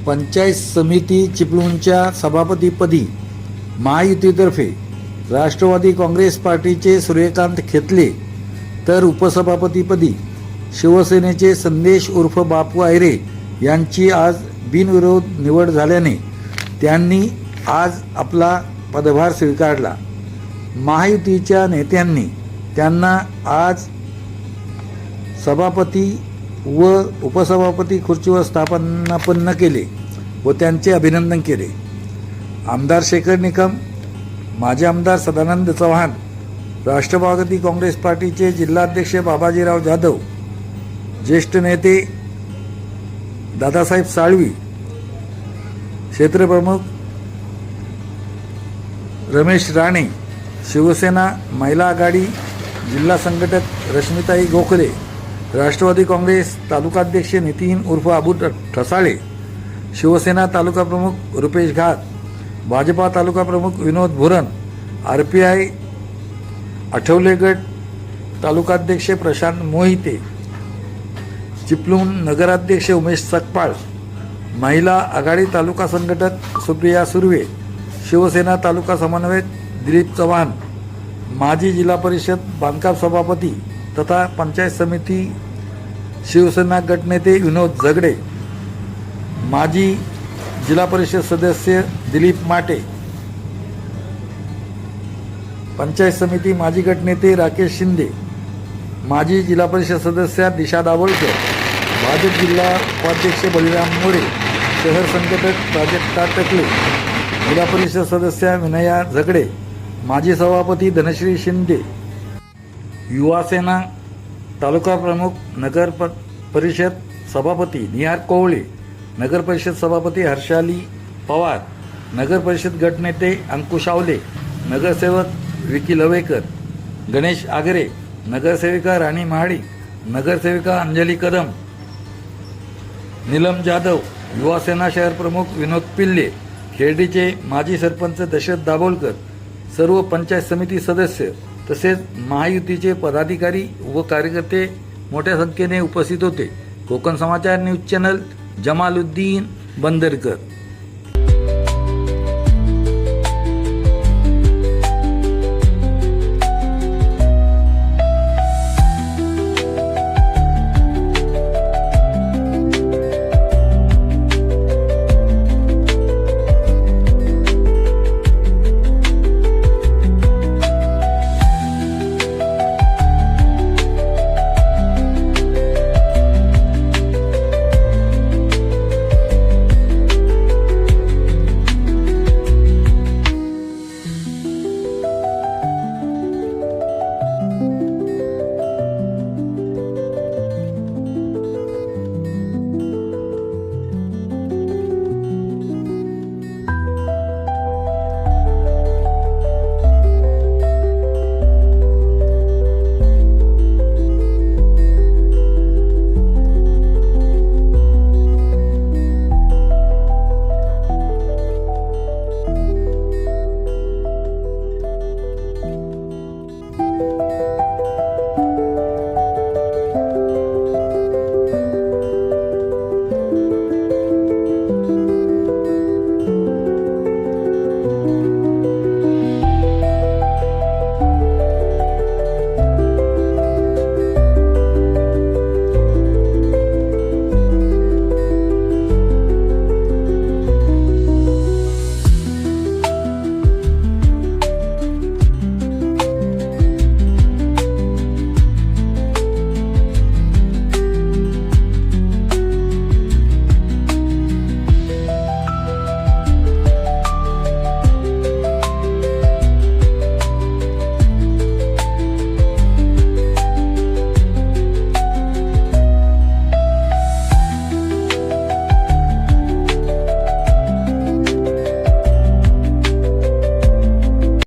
पंचायत समिती चिपळूणच्या सभापतीपदी महायुतीतर्फे राष्ट्रवादी काँग्रेस पार्टीचे सूर्यकांत खेतले तर उपसभापतीपदी शिवसेनेचे संदेश उर्फ बापू आयरे यांची आज बिनविरोध निवड झाल्याने त्यांनी आज आपला पदभार स्वीकारला। महायुतीच्या नेत्यांनी त्यांना आज सभापती व उपसभापती खुर्चीवर स्थापनापन्न केले व त्यांचे अभिनंदन केले। आमदार शेखर निकम, माजी आमदार सदानंद चव्हाण, राष्ट्रवादी काँग्रेस पार्टीचे जिल्हाध्यक्ष बाबाजीराव जाधव, ज्येष्ठ नेते दादासाहेब साळवी, क्षेत्रप्रमुख रमेश राणे, शिवसेना महिला आघाडी जिल्हा संघटक रश्मिताई गोखले, राष्ट्रवादी काँग्रेस तालुकाध्यक्ष नितीन उर्फ अबू ठसाळे, शिवसेना तालुका प्रमुख रुपेश घात, भाजपा तालुका प्रमुख विनोद भुरण, RPI आठवले गट तालुकाध्यक्ष प्रशांत मोहिते, चिपळूण नगराध्यक्ष उमेश सकपाळ, महिला आघाडी तालुका संघटक सुप्रिया सुर्वे, शिवसेना तालुका समन्वयक दिलीप चव्हाण, माजी जिल्हा परिषद बांधकाम सभापती तथा पंचायत समिती शिवसेना गटनेते विनोद झगडे, माजी जिल्हा परिषद सदस्य दिलीप माटे, पंचायत समिती माजी गटनेते राकेश शिंदे, माजी जिल्हा परिषद सदस्य दिशा दाभोळकर, भाजप जिल्हा उपाध्यक्ष बलिराम मोरे, शहर संघटक प्राजक्ता टकले, जिल्हा परिषद सदस्य विनया झगडे, माजी सभापती धनश्री शिंदे, युवा सेना तालुका प्रमुख नगर परिषद सभापती निहार कोवळे, नगर परिषद सभापती हर्षाली पवार, नगर परिषद गटनेते अंकुश आवले, नगरसेवक विकी लवेकर, गणेश आगरे, नगरसेविका राणी महाडी, नगरसेविका अंजली कदम, नीलम जाधव, युवा सेना शहर प्रमुख विनोद पिल्ले, खेर्डीचे माजी सरपंच दशरथ दाभोलकर, सर्व पंचायत समिती सदस्य तसेच महायुतीचे पदाधिकारी व कार्यकर्ते मोठ्या संख्येने उपस्थित होते। कोकण समाचार न्यूज चॅनल, जमालुद्दीन बंदरकर।